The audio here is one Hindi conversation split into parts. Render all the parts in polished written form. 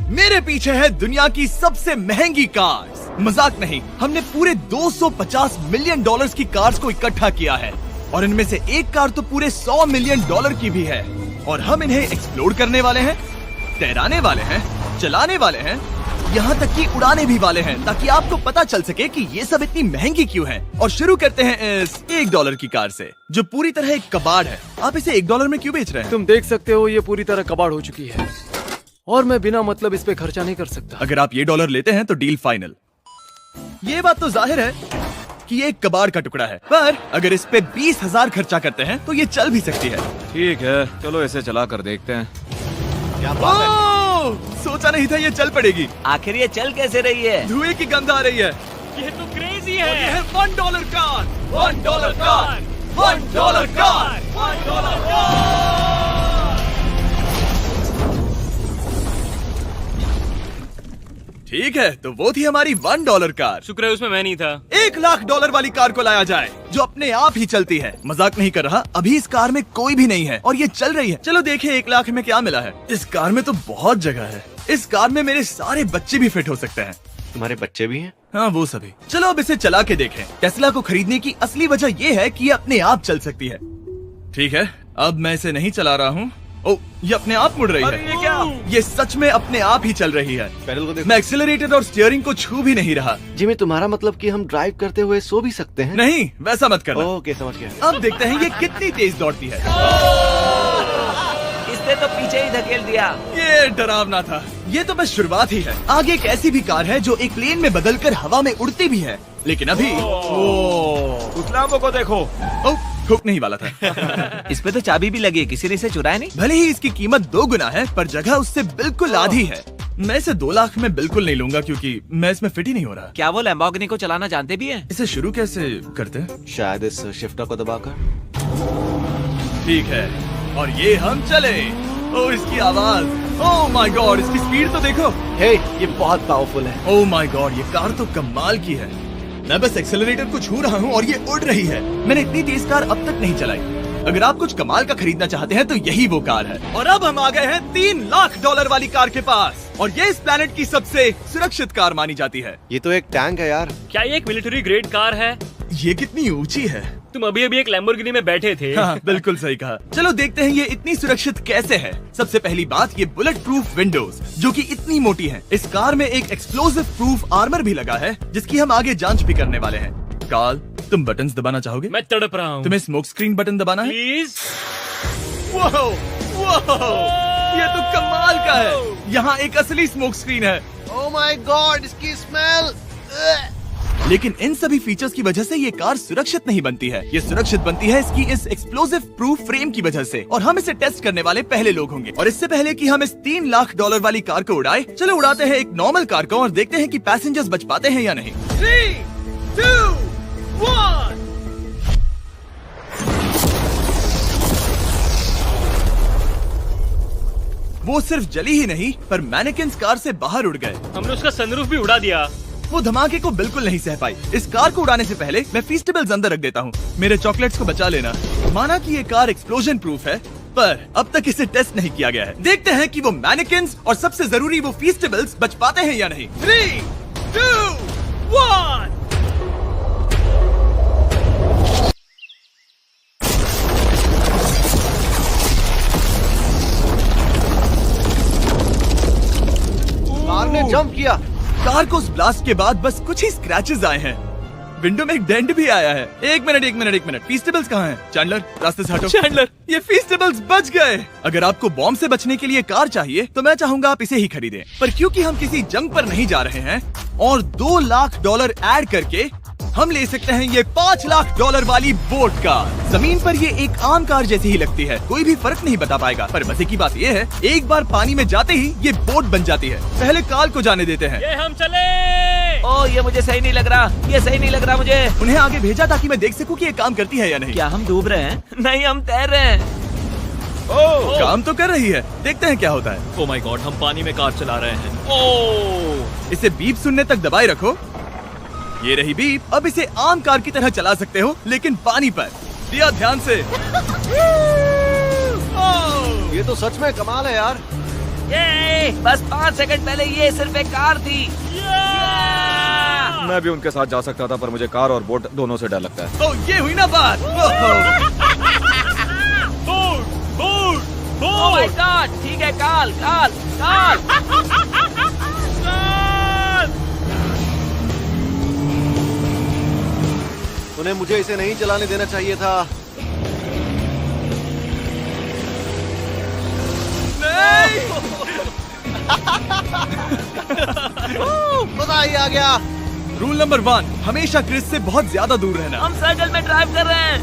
मेरे पीछे है दुनिया की सबसे महंगी कार्स। मजाक नहीं, हमने पूरे 250 मिलियन डॉलर्स की कार्स को इकट्ठा किया है और इनमें से एक कार तो पूरे 100 मिलियन डॉलर की भी है। और हम इन्हें एक्सप्लोर करने वाले हैं, तैराने वाले हैं, चलाने वाले हैं, यहाँ तक कि उड़ाने भी वाले हैं, ताकि आपको पता चल सके कि ये सब इतनी महंगी क्यों है। और शुरू करते हैं इस $1 की कार से, जो पूरी तरह एक कबाड़ है। आप इसे $1 में क्यों बेच रहे हैं? तुम देख सकते हो ये पूरी तरह कबाड़ हो चुकी है और मैं बिना मतलब इस पे खर्चा नहीं कर सकता। अगर आप ये $1 लेते हैं तो डील फाइनल। ये बात तो जाहिर है कि ये एक कबाड़ का टुकड़ा है, पर अगर इस पे 20,000 खर्चा करते हैं तो ये चल भी सकती है। ठीक है, चलो इसे चला कर देखते हैं। क्या बात है? सोचा नहीं था ये चल पड़ेगी। आखिर ये चल कैसे रही है? धुएं की गंध आ रही है। ये तो क्रेजी है। और ये है $1 कार, $1 कार, $1 कार, $1 कार। ठीक है, तो वो थी हमारी $1 कार। शुक्र है उसमें मैं नहीं था। $1,00,000 वाली कार को लाया जाए, जो अपने आप ही चलती है। मजाक नहीं कर रहा, अभी इस कार में कोई भी नहीं है और ये चल रही है। चलो देखें 1 लाख में क्या मिला है। इस कार में तो बहुत जगह है। इस कार में मेरे सारे बच्चे भी फिट हो सकते हैं। तुम्हारे बच्चे भी हैं? हाँ, वो सभी। चलो अब इसे चला के देखें। टेस्ला को खरीदने की असली वजह ये है कि ये अपने आप चल सकती है। ठीक है, अब मैं इसे नहीं चला रहा हूँ। ओ, ये अपने आप मुड़ रही है। ये क्या? ये सच में अपने आप ही चल रही है। पैडल को देखो। मैं एक्सीलरेटर और स्टीयरिंग को छू भी नहीं रहा। जिमी, तुम्हारा मतलब कि हम ड्राइव करते हुए सो भी सकते हैं? नहीं, वैसा मत करना। ओके, समझ गया। अब देखते हैं ये कितनी तेज दौड़ती है। इसने तो पीछे ही धकेल दिया। ये डरावना था। ये तो बस शुरुआत ही है। आगे एक ऐसी भी कार है जो एक प्लेन में बदलकर हवा में उड़ती भी है, लेकिन अभी उस लाम्बो को देखो। हुक नहीं वाला था। इस पे तो चाबी भी लगी है, किसी ने इसे चुराया नहीं। भले ही इसकी कीमत 2 गुना है, पर जगह उससे बिल्कुल आधी है। मैं इसे 2 लाख में बिल्कुल नहीं लूंगा, क्योंकि मैं इसमें फिट ही नहीं हो रहा। क्या वो लैम्बोर्गिनी को चलाना जानते भी हैं? इसे शुरू कैसे करते हैं? शायद इस शिफ्टर को दबाकर। ठीक है, और ये हम चले। ओ, इसकी आवाज, ओह माय गॉड, इसकी स्पीड तो देखो। हे, ये बहुत पावरफुल है। ओह माय गॉड, ये कार तो कमाल की है। मैं बस एक्सेलरेटर को छू रहा हूँ और ये उड़ रही है। मैंने इतनी तेज कार अब तक नहीं चलाई। अगर आप कुछ कमाल का खरीदना चाहते हैं तो यही वो कार है। और अब हम आ गए हैं $3,00,000 वाली कार के पास, और ये इस प्लेनेट की सबसे सुरक्षित कार मानी जाती है। ये तो एक टैंक है यार। क्या ये एक मिलिट्री ग्रेड कार है? ये कितनी ऊंची है। तुम अभी अभी एक लैम्बोर्गिनी में बैठे थे। हाँ, बिल्कुल सही कहा। चलो देखते हैं ये इतनी सुरक्षित कैसे है। सबसे पहली बात, ये बुलेट प्रूफ विंडोज, जो कि इतनी मोटी हैं। इस कार में एक एक्सप्लोसिव प्रूफ आर्मर भी लगा है, जिसकी हम आगे जांच भी करने वाले हैं। कार्ल, तुम बटन्स दबाना चाहोगे? मैं तड़प रहा हूँ। तुम्हें स्मोक स्क्रीन बटन दबाना है? प्लीज। वाह, वाह, ये तो कमाल का है। यहाँ एक असली स्मोक स्क्रीन है। ओह माय गॉड, इसकी स्मेल। लेकिन इन सभी फीचर्स की वजह से ये कार सुरक्षित नहीं बनती है। ये सुरक्षित बनती है इसकी इस एक्सप्लोसिव प्रूफ फ्रेम की वजह से, और हम इसे टेस्ट करने वाले पहले लोग होंगे। और इससे पहले कि हम इस $3,00,000 वाली कार को उड़ाए, चलो उड़ाते हैं एक नॉर्मल कार को और देखते हैं कि पैसेंजर्स बच पाते हैं या नहीं। 3, 2, 1। वो सिर्फ जली ही नहीं, पर मैनेकिन्स कार से बाहर उड़ गए। हमने उसका सनरूफ भी उड़ा दिया। वो धमाके को बिल्कुल नहीं सह पाई। इस कार को उड़ाने से पहले मैं फीस्टेबल्स अंदर रख देता हूँ। मेरे चॉकलेट्स को बचा लेना। माना कि ये कार एक्सप्लोजन प्रूफ है, पर अब तक इसे टेस्ट नहीं किया गया है। देखते हैं कि वो मैनेकिन्स और सबसे जरूरी वो फीस्टेबल्स बच पाते हैं या नहीं। 3, 2, 1। कार ने जंप किया। कार को उस ब्लास्ट के बाद बस कुछ ही स्क्रैचेस आए हैं। विंडो में एक डेंट भी आया है। एक मिनट, फीस्टेबल्स कहाँ हैं? चैंडलर, रास्ते से हटो। चैंडलर, ये फीस्टेबल्स बच गए। अगर आपको बॉम्ब से बचने के लिए कार चाहिए तो मैं चाहूंगा आप इसे ही खरीदें। पर क्योंकि हम किसी जंग पर नहीं जा रहे हैं और $2,00,000 ऐड करके हम ले सकते हैं ये $5,00,000 वाली बोट कार। जमीन पर ये एक आम कार जैसी ही लगती है, कोई भी फर्क नहीं बता पाएगा। पर मजे की बात ये है, एक बार पानी में जाते ही ये बोट बन जाती है। पहले कार्ल को जाने देते हैं। ये हम चले। ओह, ये मुझे सही नहीं लग रहा। ये सही नहीं लग रहा मुझे। उन्हें आगे भेजा ताकि मैं देख सकूं कि ये काम करती है या नहीं। क्या हम डूब रहे हैं? नहीं, हम तैर रहे हैं। ओह, काम तो कर रही है। देखते हैं क्या होता है। ओह माय गॉड, हम पानी में कार चला रहे हैं। ओह, इसे बीप सुनने तक दबाए रखो। ये रही बीप। अब इसे आम कार की तरह चला सकते हो, लेकिन पानी पर। दिया ध्यान से। ये तो सच में कमाल है यार। ये बस 5 सेकंड पहले ये सिर्फ एक कार थी। मैं भी उनके साथ जा सकता था, पर मुझे कार और बोट दोनों से डर लगता है। ओ ये हुई ना बात। ओह माय गॉड, ठीक है, काल काल काल। उन्हें मुझे इसे नहीं चलाने देना चाहिए था। मजा ही आ गया। रूल नंबर 1, हमेशा क्रिस से बहुत ज्यादा दूर रहना। हम सर्कल में ड्राइव कर रहे हैं।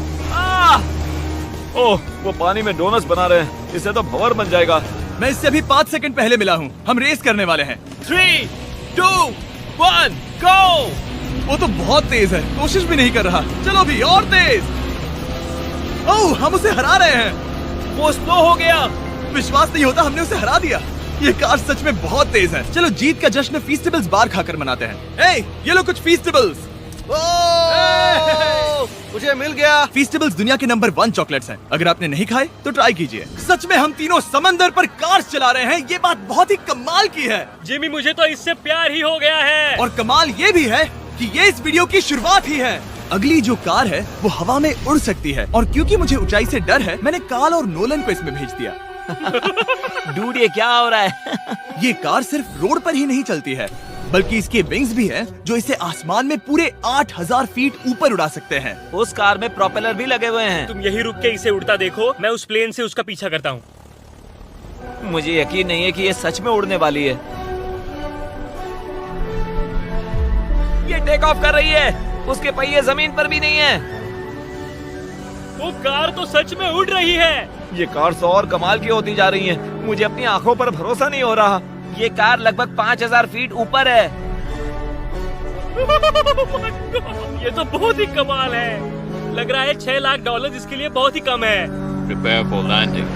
ओह, वो पानी में डोनट्स बना रहे हैं। इससे तो भंवर बन जाएगा। मैं इससे अभी 5 सेकंड पहले मिला हूँ। हम रेस करने वाले हैं। 3, 2, 1, गो। वो तो बहुत तेज है, कोशिश भी नहीं कर रहा। चलो भी और तेज। ओह, हम उसे हरा रहे हैं। वो स्लो हो गया। विश्वास नहीं होता, हमने उसे हरा दिया। ये कार सच में बहुत तेज है। चलो जीत का जश्न फीस्टेबल्स बार खाकर मनाते हैं। ए, ये लो कुछ फीस्टेबल्स। मुझे मिल गया। फीस्टेबल्स दुनिया के नंबर 1 चॉकलेट्स हैं। अगर आपने नहीं खाए तो ट्राई कीजिए। सच में हम तीनों समंदर पर कार चला रहे हैं। ये बात बहुत ही कमाल की है। जिमी, मुझे तो इससे प्यार ही हो गया है। और कमाल ये भी है कि ये इस वीडियो की शुरुआत ही है। अगली जो कार है वो हवा में उड़ सकती है, और क्योंकि मुझे ऊंचाई से डर है, मैंने काल और नोलन को इसमें भेज दिया। डूड, ये क्या हो रहा है? ये कार सिर्फ रोड पर ही नहीं चलती है, बल्कि इसके विंग्स भी हैं, जो इसे आसमान में पूरे 8000 फीट ऊपर उड़ा सकते हैं। उस कार में प्रोपेलर भी लगे हुए हैं। तुम यही रुक के इसे उड़ता देखो, मैं उस प्लेन से उसका पीछा करता हूँ। मुझे यकीन नहीं है कि ये सच में उड़ने वाली है। ये टेक ऑफ कर रही है। उसके पहिए जमीन पर भी नहीं है। वो कार तो सच में उड़ रही है। ये कार तो और कमाल की होती जा रही है। मुझे अपनी आंखों पर भरोसा नहीं हो रहा। ये कार लगभग 5000 फीट ऊपर है। ये तो बहुत ही कमाल है। लग रहा है $6 लाख इसके लिए बहुत ही कम है। Prepare for landing.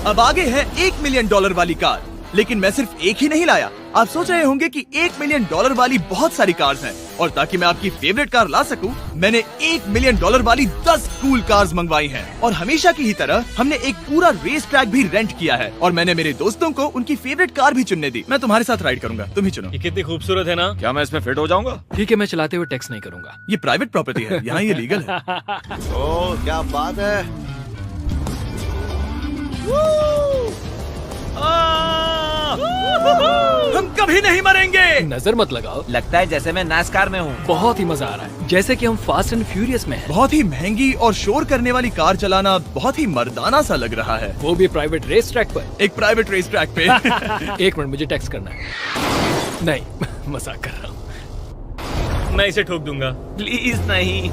अब आगे है $1 मिलियन वाली कार। लेकिन मैं सिर्फ एक ही नहीं लाया। आप सोच रहे होंगे कि $1 मिलियन वाली बहुत सारी कार्स हैं, और ताकि मैं आपकी फेवरेट कार ला सकूं, मैंने $1 मिलियन वाली 10 कूल कार्स मंगवाई हैं। और हमेशा की ही तरह हमने एक पूरा रेस ट्रैक भी रेंट किया है, और मैंने मेरे दोस्तों को उनकी फेवरेट कार भी चुनने दी। मैं तुम्हारे साथ राइड करूंगा, तुम ही चुनो। ये कितनी खूबसूरत है ना। क्या मैं इसमें फिट हो जाऊंगा? ठीक है, मैं चलाते हुए टेक्स्ट नहीं करूंगा। ये प्राइवेट प्रॉपर्टी है, यहाँ ये लीगल है। ओह, क्या बात है। हम कभी नहीं मरेंगे। नजर मत लगाओ। लगता है जैसे मैं नासकार में हूँ। बहुत ही मजा आ रहा है, जैसे कि हम फास्ट एंड फ्यूरियस में हैं। बहुत ही महंगी और शोर करने वाली कार चलाना बहुत ही मर्दाना सा लग रहा है। वो भी प्राइवेट रेस ट्रैक पर। एक प्राइवेट रेस ट्रैक पे। 1 मिनट, मुझे टेक्स्ट करना है। नहीं, मजाक कर रहा हूँ। मैं इसे ठोक दूंगा। प्लीज नहीं।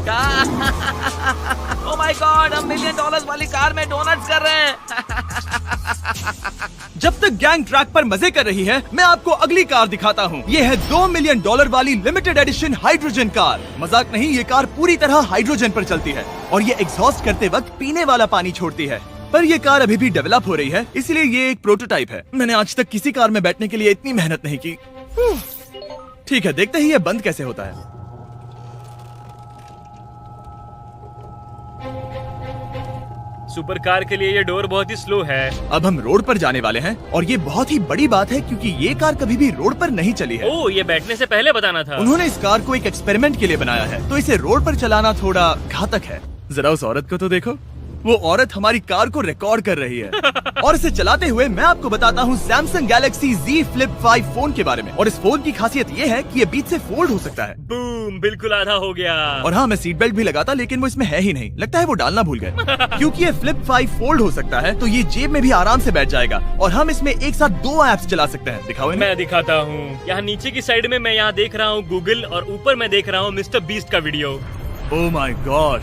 ओह माय गॉड, हम $1 मिलियन वाली कार में डोनट्स कर रहे हैं। जब तक गैंग ट्रैक पर मजे कर रही है, मैं आपको अगली कार दिखाता हूँ। ये है $2 मिलियन वाली लिमिटेड एडिशन हाइड्रोजन कार। मजाक नहीं, ये कार पूरी तरह हाइड्रोजन पर चलती है, और ये एग्जॉस्ट करते वक्त पीने वाला पानी छोड़ती है। पर ये कार अभी भी डेवलप हो रही है, इसलिए ये एक प्रोटोटाइप है। मैंने आज तक किसी कार में बैठने के लिए इतनी मेहनत नहीं की। ठीक है, देखते ही ये बंद कैसे होता है। सुपर कार के लिए ये डोर बहुत ही स्लो है। अब हम रोड पर जाने वाले हैं, और ये बहुत ही बड़ी बात है क्योंकि ये कार कभी भी रोड पर नहीं चली है। ओह, ये बैठने से पहले बताना था। उन्होंने इस कार को एक एक्सपेरिमेंट के लिए बनाया है, तो इसे रोड पर चलाना थोड़ा घातक है। जरा उस औरत को तो देखो, वो औरत हमारी कार को रिकॉर्ड कर रही है। और इसे चलाते हुए मैं आपको बताता हूँ Samsung Galaxy Z Flip 5 phone के बारे में। और इस फोन की खासियत ये है कि ये बीच से फोल्ड हो सकता है। बूम, बिल्कुल आधा हो गया। और हाँ, मैं सीट बेल्ट भी लगाता, लेकिन वो इसमें है ही नहीं। लगता है वो डालना भूल गए। क्योंकि ये Flip 5 फोल्ड हो सकता है, तो ये जेब में भी आराम से बैठ जाएगा, और हम इसमें एक साथ 2 ऐप्स चला सकते हैं। दिखाओ इन्हें। मैं दिखाता हूँ। यहाँ नीचे की साइड में मैं यहाँ देख रहा हूँ गूगल, और ऊपर मैं देख रहा हूँ मिस्टर बीस्ट का वीडियो। ओह माय गॉड,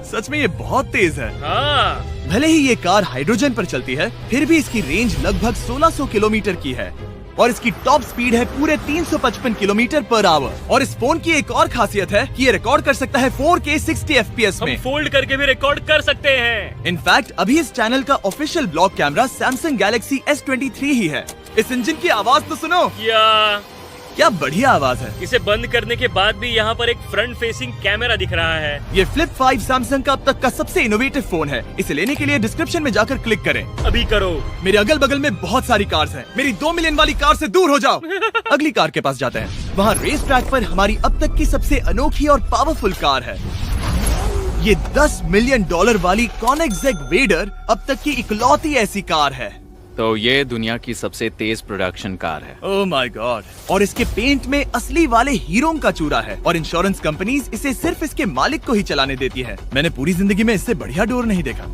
सच में ये बहुत तेज है। हाँ, भले ही ये कार हाइड्रोजन पर चलती है, फिर भी इसकी रेंज लगभग 1600 किलोमीटर की है, और इसकी टॉप स्पीड है पूरे 355 किलोमीटर पर आवर। और इस फोन की एक और खासियत है कि ये रिकॉर्ड कर सकता है 4K 60 FPS हम में। फोल्ड करके भी रिकॉर्ड कर सकते हैं। इनफैक्ट अभी इस चैनल का official blog camera Samsung Galaxy S23 ही है। इस इंजन की आवाज तो सुनो। या क्या बढ़िया आवाज है। इसे बंद करने के बाद भी यहाँ पर एक फ्रंट फेसिंग कैमरा दिख रहा है। ये फ्लिप 5 सैमसंग का अब तक का सबसे इनोवेटिव फोन है। इसे लेने के लिए डिस्क्रिप्शन में जाकर क्लिक करें। अभी करो। मेरे अगल बगल में बहुत सारी कार्स हैं। मेरी 2 मिलियन वाली कार से दूर हो जाओ। अगली कार के पास जाते हैं। वहाँ रेस ट्रैक पर हमारी अब तक की सबसे अनोखी और पावरफुल कार है। ये $10 मिलियन वाली कॉनिग्सेग वेडर अब तक की इकलौती ऐसी कार है। तो ये दुनिया की सबसे तेज प्रोडक्शन कार है। Oh my God. और इसके पेंट में असली वाले हीरो का चूरा है और इंश्योरेंस कंपनीज इसे सिर्फ इसके मालिक को ही चलाने देती है। मैंने पूरी जिंदगी में इससे बढ़िया डोर नहीं देखा।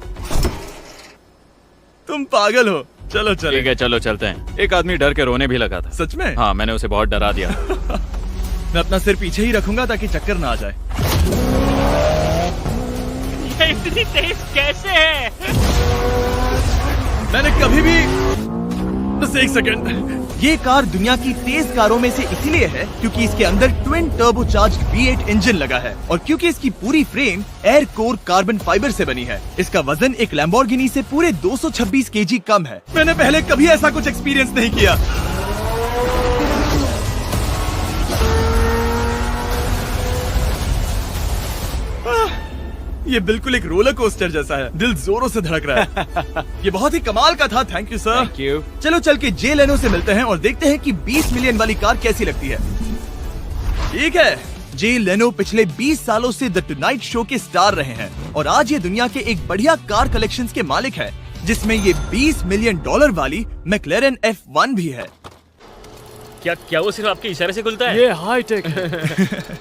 तुम पागल हो। चलो चलो। ठीक है चलो चलते हैं। एक आदमी डर के रोने भी लगा था। सच में? हाँ, मैंने उसे बहुत डरा दिया। मैं अपना सिर पीछे ही रखूंगा ताकि चक्कर ना आ जाए। ये इतनी तेज कैसे है? मैंने कभी भी बस एक सेकंड। ये कार दुनिया की तेज कारों में से इसीलिए है क्योंकि इसके अंदर ट्विन टर्बोचार्ज्ड V8 इंजन लगा है और क्योंकि इसकी पूरी frame air core carbon fibre से बनी है। इसका वजन एक लैम्बोर्गिनी से पूरे 226 kg कम है। मैंने पहले कभी ऐसा कुछ एक्सपीरियंस नहीं किया। ये बिल्कुल एक रोलर कोस्टर जैसा है। दिल जोरों से धड़क रहा है। ये बहुत ही कमाल का था। Thank you sir. Thank you. चलो चल के जे लेनो से मिलते हैं और देखते हैं कि 20 मिलियन वाली कार कैसी लगती है। ठीक है, जे लेनो पिछले 20 सालों से द टुनाइट शो के स्टार रहे हैं और आज ये दुनिया के एक बढ़िया कार कलेक्शंस के मालिक है, जिसमें ये $20 मिलियन वाली मैक्लेरन F1 भी है। क्या वो सिर्फ आपके इशारे से खुलता है? ये हाई टेक है।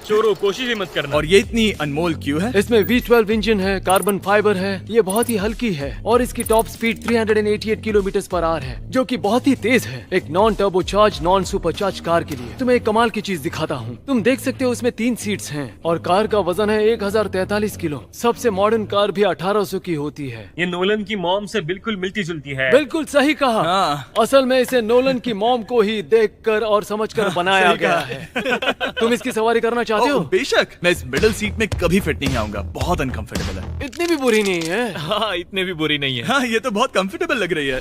चोरों, कोशिश भी मत करना। और ये इतनी अनमोल क्यों है? इसमें V12 इंजन है, कार्बन फाइबर है, ये बहुत ही हल्की है और इसकी top speed 388 kilometre per hour है, जो कि बहुत ही तेज है एक non turbocharge non supercharge car के लिए। तुम्हें एक कमाल की चीज दिखाता हूँ। तुम देख सकते हो इसमें 3 सीट्स हैं और कार का वजन है 1043 किलो। सबसे मॉडर्न कार भी 1800 की होती है। ये नोलन की मॉम से बिल्कुल मिलती जुलती है। बिल्कुल सही कहा। हाँ। असल में इसे नोलन की मॉम को ही देखकर और समझकर बनाया सही गया कहा। है। तुम इसकी सवारी करना चाहते हो? बेशक। मैं इस मिडिल सीट में कभी फिट नहीं आऊंगा। बहुत अनकंफर्टेबल है। इतनी भी बुरी नहीं है। हाँ, इतने भी बुरी नहीं है। हाँ, ये तो बहुत कंफर्टेबल लग रही है।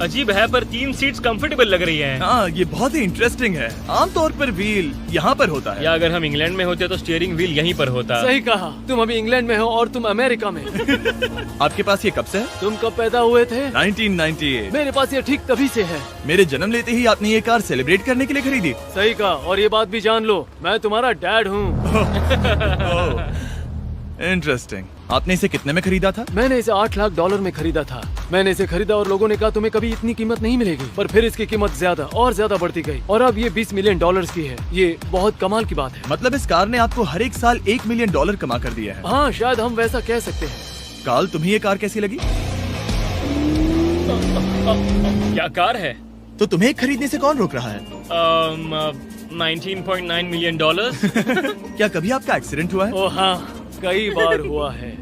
अजीब है पर 3 सीट्स कंफर्टेबल लग रही हैं। हाँ, ये बहुत ही इंटरेस्टिंग है। आमतौर पर व्हील यहाँ पर होता है। या अगर हम इंग्लैंड में होते तो स्टीयरिंग व्हील यहीं पर होता। सही कहा। तुम अभी इंग्लैंड में हो और तुम अमेरिका में। आपके पास ये कब से है? तुम कब पैदा हुए थे? 1998। मेरे पास ये ठीक तभी से है। मेरे जन्म लेते ही आपने ये कार सेलिब्रेट करने के लिए खरीदी। सही कहा। और ये बात भी जान लो, मैं तुम्हारा डैड हूँ। इंटरेस्टिंग। आपने इसे कितने में खरीदा था? मैंने इसे $8 लाख में खरीदा था। मैंने इसे खरीदा और लोगों ने कहा तुम्हें कभी इतनी कीमत नहीं मिलेगी, पर फिर इसकी कीमत ज्यादा और ज्यादा बढ़ती गई और अब ये $20 मिलियन की है। ये बहुत कमाल की बात है। मतलब इस कार ने आपको हर एक साल $1 मिलियन कमा कर दिया है। हाँ, शायद हम वैसा कह सकते हैं। काल, तुम्हें ये कार कैसी लगी? क्या कार है? तो तुम्हें खरीदने से कौन रोक रहा है? 19.9 मिलियन डॉलर। क्या कभी आपका एक्सीडेंट हुआ है? ओ हाँ, कई बार हुआ है।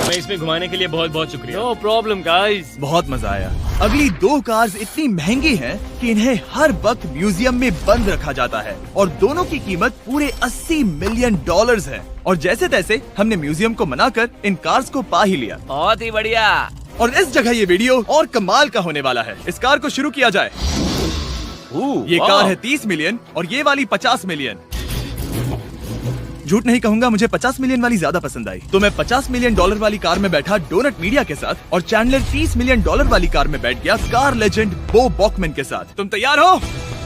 मैं इसमें घुमाने के लिए बहुत बहुत शुक्रिया। No problem guys. बहुत मजा आया। अगली 2 कार्स इतनी महंगी हैं कि इन्हें हर वक्त म्यूजियम में बंद रखा जाता है और दोनों की कीमत पूरे $80 मिलियन है। और जैसे तैसे हमने म्यूजियम को मनाकर इन कार्स को पा ही लिया। बहुत ही बढ़िया। और इस जगह ये वीडियो और कमाल का होने वाला है। इस कार को शुरू किया जाए। ये कार है 30 मिलियन और ये वाली 50 मिलियन। झूठ नहीं कहूंगा, मुझे 50 मिलियन वाली ज्यादा पसंद आई। तो मैं $50 मिलियन वाली कार में बैठा डोनट मीडिया के साथ और चैंडलर $30 मिलियन वाली कार में बैठ गया कार लेजेंड बो बॉकमैन के साथ। तुम तैयार हो?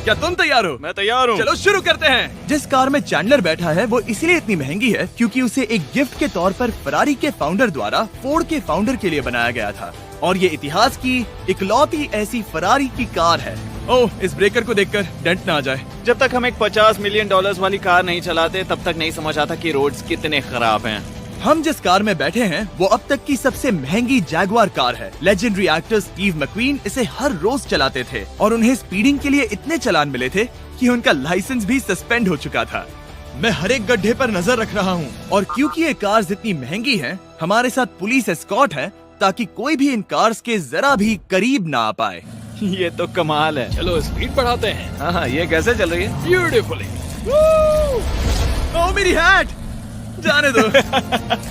क्या तुम तैयार हो? मैं तैयार हूँ। चलो शुरू करते हैं। जिस कार में चैंडलर बैठा है वो इसलिए इतनी महंगी है क्योंकि उसे एक गिफ्ट के तौर पर फरारी के फाउंडर द्वारा फोर्ड के फाउंडर के लिए बनाया गया था और ये इतिहास की इकलौती ऐसी फरारी की कार है। ओह, इस ब्रेकर को देखकर डेंट ना आ जाए। जब तक हम एक $50 मिलियन वाली कार नहीं चलाते तब तक नहीं समझ आता कि रोड्स कितने खराब हैं। हम जिस कार में बैठे हैं वो अब तक की सबसे महंगी जैगुआर कार है। लेजेंडरी एक्टर स्टीव मैक्वीन इसे हर रोज चलाते थे और उन्हें स्पीडिंग के लिए इतने चालान मिले थे कि उनका लाइसेंस भी सस्पेंड हो चुका था। मैं हर एक गड्ढे पर नजर रख रहा हूँ और क्योंकि ये कार्स इतनी महंगी हैं, हमारे साथ पुलिस एस्कॉर्ट है ताकि कोई भी इन कार्स के जरा भी करीब ना आ पाए। ये तो कमाल है। चलो स्पीड बढ़ाते हैं। हाँ, ये कैसे चल रही है? ब्यूटीफुली। ओह, मेरी हैट! जाने दो।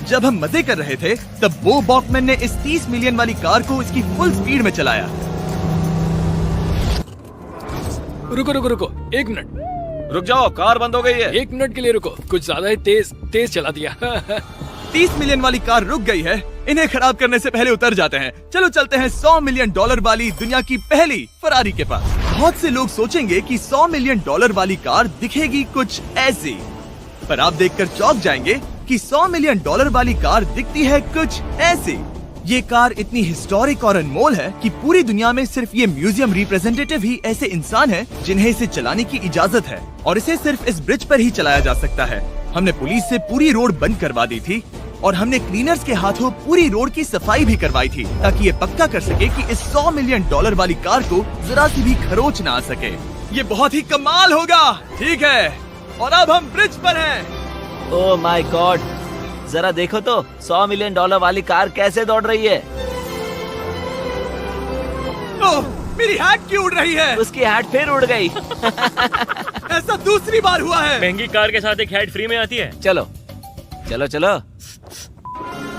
जब हम मजे कर रहे थे तब बो बॉकमैन ने इस 30 मिलियन वाली कार को इसकी फुल स्पीड में चलाया। रुको रुको रुको, 1 मिनट। रुक जाओ, कार बंद हो गई है। 1 मिनट के लिए रुको, कुछ ज्यादा ही तेज चला दिया। 30 मिलियन वाली कार रुक गई है। इन्हें खराब करने से पहले उतर जाते हैं। चलो चलते हैं $100 मिलियन वाली दुनिया की पहली फरारी के पास। बहुत से लोग सोचेंगे कि $100 मिलियन वाली कार दिखेगी कुछ ऐसी, पर आप देखकर चौंक जाएंगे कि $100 मिलियन वाली कार दिखती है कुछ ऐसी। ये कार इतनी हिस्टोरिक और अनमोल है कि पूरी दुनिया में सिर्फ ये म्यूजियम रिप्रेजेंटेटिव ही ऐसे इंसान हैं जिन्हें इसे चलाने की इजाजत है, और इसे सिर्फ इस ब्रिज पर ही चलाया जा सकता है। हमने पुलिस से पूरी रोड बंद करवा दी थी और हमने क्लीनर्स के हाथों पूरी रोड की सफाई भी करवाई थी, ताकि ये पक्का कर सके कि इस $100 मिलियन वाली कार को जरा सी भी खरोच ना आ सके। ये बहुत ही कमाल होगा, ठीक है? और अब हम ब्रिज पर हैं। ओह माय गॉड, जरा देखो तो $100 मिलियन वाली कार कैसे दौड़ रही है। ओह, मेरी हैट क्यों उड़ रही है? उसकी हैट फिर उड़ गई। ऐसा दूसरी बार हुआ है। महंगी कार के साथ एक हेड फ्री में आती है। चलो चलो चलो।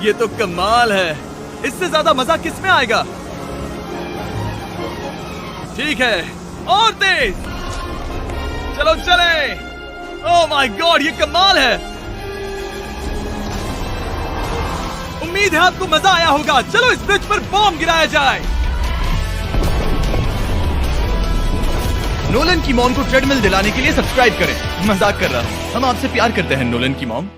ये तो कमाल है। इससे ज्यादा मजा किसमें आएगा? ठीक है, और तेज। चलो चले। ओह माय गॉड, ये कमाल है। उम्मीद है आपको मजा आया होगा। चलो इस ब्रिज पर बॉम्ब गिराया जाए। नोलन की मॉम को ट्रेडमिल दिलाने के लिए सब्सक्राइब करें। मजाक कर रहा हूँ, हम आपसे प्यार करते हैं नोलन की मॉम।